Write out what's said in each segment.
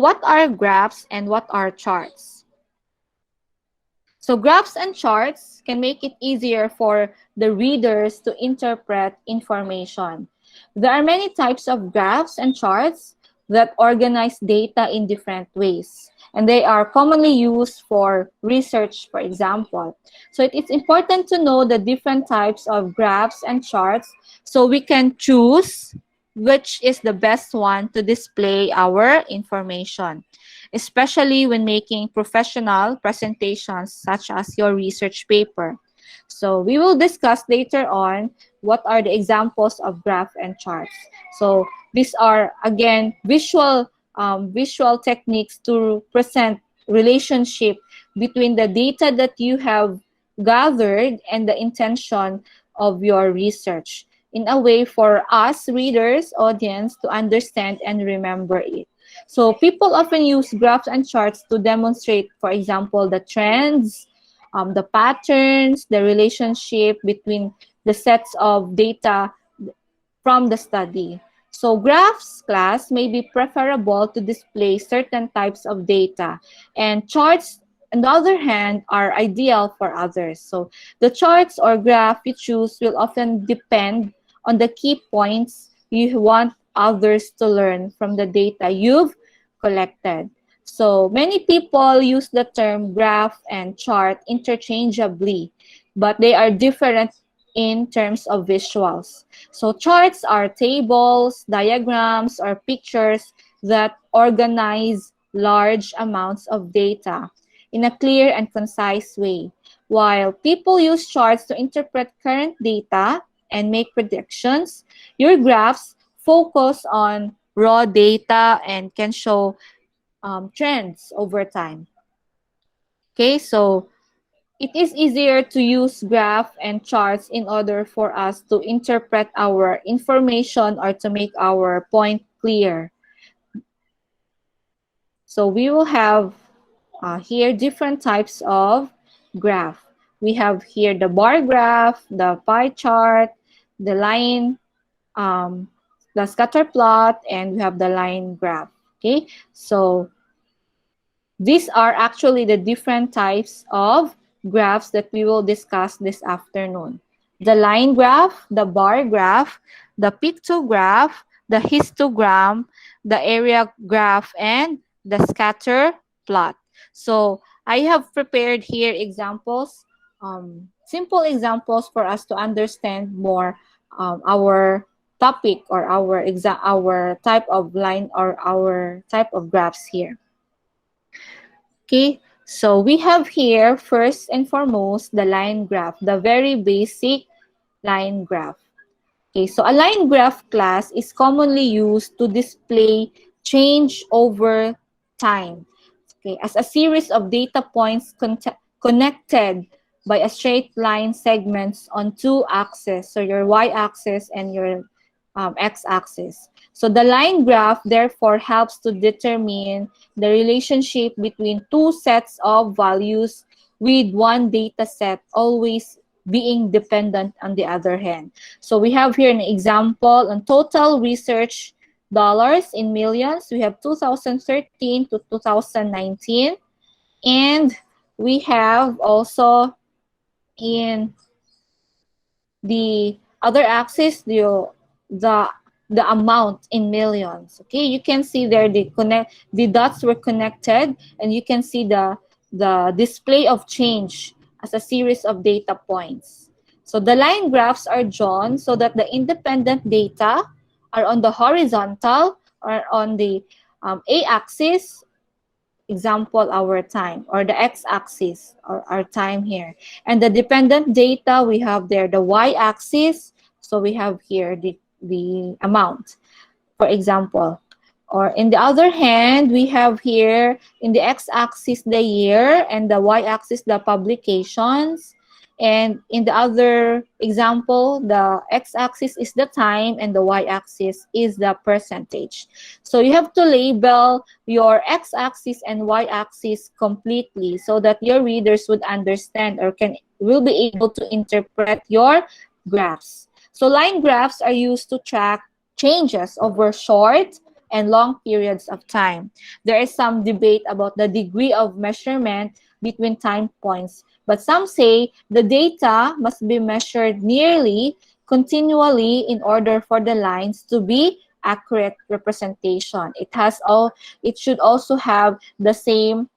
What are graphs and what are charts? So graphs and charts can make it easier for the readers to interpret information. There are many types of graphs and charts that organize data in different ways, and they are commonly used for research, for example. So it is important to know the different types of graphs and charts so we can choose which is the best one to display our information, especially when making professional presentations such as your research paper. So we will discuss later on what are the examples of graph and charts. So these are, again, visual techniques to present relationship between the data that you have gathered and the intention of your research in a way for us readers, audience, to understand and remember it. So people often use graphs and charts to demonstrate, for example, the trends, the patterns, the relationship between the sets of data from the study. So graphs class may be preferable to display certain types of data, and charts, on the other hand, are ideal for others. So the charts or graph you choose will often depend on the key points you want others to learn from the data you've collected. So many people use the term graph and chart interchangeably, but they are different in terms of visuals. So charts are tables, diagrams, or pictures that organize large amounts of data in a clear and concise way. While people use charts to interpret current data and make predictions, your graphs focus on raw data and can show trends over time. Okay, so it is easier to use graph and charts in order for us to interpret our information or to make our point clear. So we will have here different types of graph. We have here the bar graph, the pie chart, the line, the scatter plot, and we have the line graph. Okay, so these are actually the different types of graphs that we will discuss this afternoon. The line graph, the bar graph, the pictograph, the histogram, the area graph, and the scatter plot. So I have prepared here examples, simple examples for us to understand more our topic or our type of line or our type of graphs here. Okay, so we have here first and foremost the line graph, the very basic line graph. Okay, so a line graph class is commonly used to display change over time. Okay, as a series of data points connected by a straight line segments on two axes, so your y-axis and your x-axis. So the line graph therefore helps to determine the relationship between two sets of values with one data set always being dependent on the other hand. So we have here an example on total research dollars in millions. We have 2013 to 2019. And we have also in the other axis the the amount in millions. Okay, you can see there the dots were connected, and you can see the display of change as a series of data points. So the line graphs are drawn so that the independent data are on the horizontal or on the a-axis, example our time, or the x-axis or our time here, and the dependent data we have there the y-axis, so we have here the amount, for example. Or in the other hand, we have here in the x-axis the year and the y-axis the publications. And in the other example, the x-axis is the time and the y-axis is the percentage. So you have to label your x-axis and y-axis completely so that your readers would understand or will be able to interpret your graphs. So line graphs are used to track changes over short, and long periods of time. There is some debate about the degree of measurement between time points, but some say the data must be measured nearly continually in order for the lines to be accurate representation. It should also have the same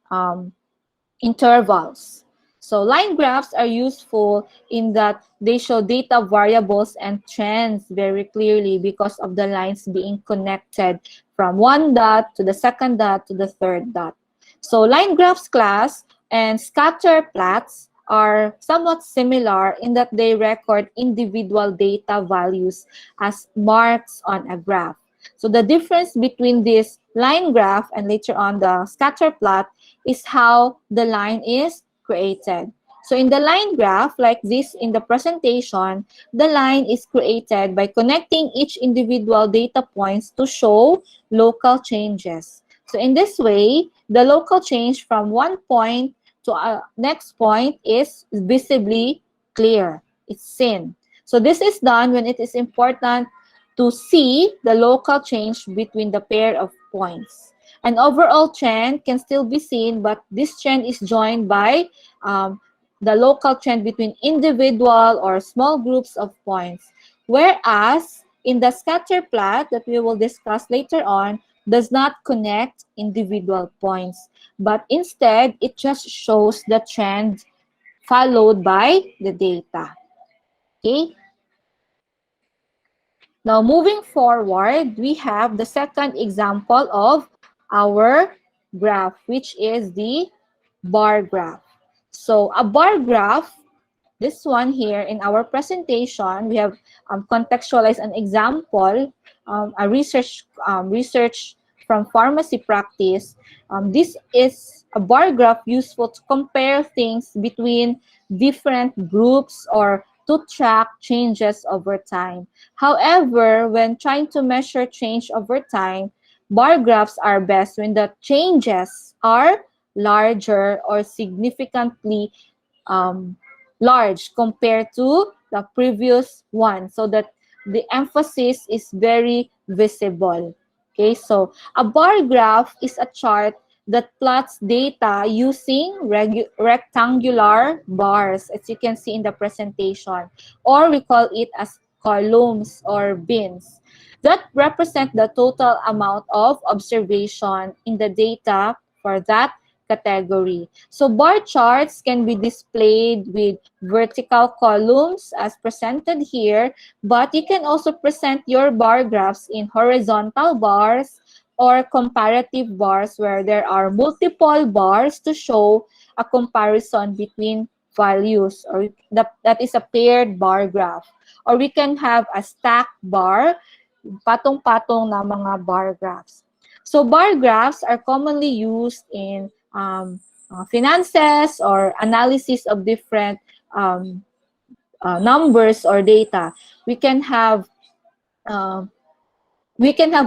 intervals. So line graphs are useful in that they show data variables and trends very clearly because of the lines being connected from one dot to the second dot to the third dot. So line graphs class and scatter plots are somewhat similar in that they record individual data values as marks on a graph. So the difference between this line graph and later on the scatter plot is how the line is created. So in the line graph, like this in the presentation, the line is created by connecting each individual data points to show local changes. So in this way, the local change from one point to a next point is visibly clear. It's seen. So this is done when it is important to see the local change between the pair of points. An overall trend can still be seen, but this trend is joined by the local trend between individual or small groups of points. Whereas in the scatter plot that we will discuss later on, does not connect individual points, but instead it just shows the trend followed by the data. Okay? Now, moving forward, we have the second example of our graph, which is the bar graph. So, a bar graph, this one here in our presentation, we have contextualized an example, a research from pharmacy practice. This is a bar graph useful to compare things between different groups or to track changes over time. However, when trying to measure change over time, bar graphs are best when the changes are larger or significantly um, large compared to the previous one so that the emphasis is very visible. Okay, so a bar graph is a chart that plots data using rectangular bars, as you can see in the presentation, or we call it as columns or bins that represent the total amount of observation in the data for that category. So bar charts can be displayed with vertical columns as presented here, but you can also present your bar graphs in horizontal bars or comparative bars where there are multiple bars to show a comparison between values, or that is a paired bar graph. Or we can have a stack bar, patong-patong na mga bar graphs. So bar graphs are commonly used in finances or analysis of different numbers or data. We can have uh,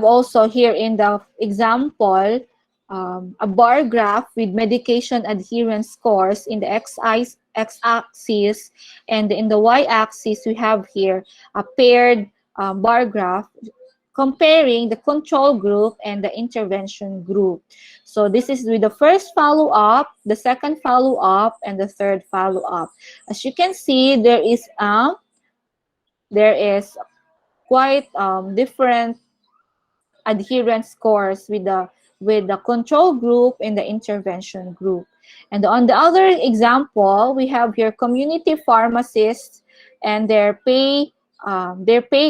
also here in the example a bar graph with medication adherence scores in the x-axis, and in the y-axis we have here a paired bar graph comparing the control group and the intervention group. So this is with the first follow-up, the second follow-up, and the third follow-up. As you can see, there is quite different adherence scores with the control group and the intervention group. And on the other example, we have here community pharmacists and their pay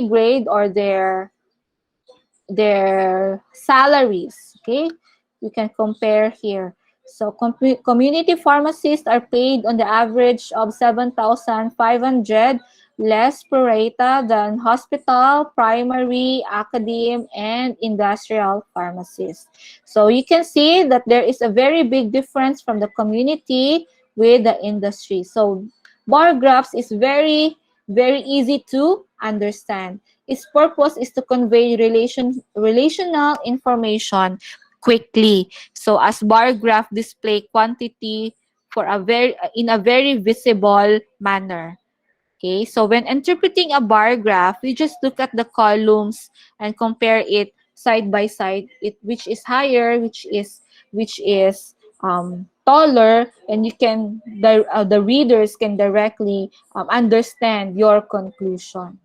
grade or their salaries. Okay, you can compare here. So community pharmacists are paid on the average of 7,500 less per rata than hospital, primary, academe, and industrial pharmacists. So you can see that there is a very big difference from the community with the industry. So bar graphs is very, very easy to understand. Its purpose is to convey relational information quickly. So as bar graph display quantity in a very visible manner. Okay, so when interpreting a bar graph, we just look at the columns and compare it side by side, which is higher, which is taller, and the readers can directly understand your conclusion.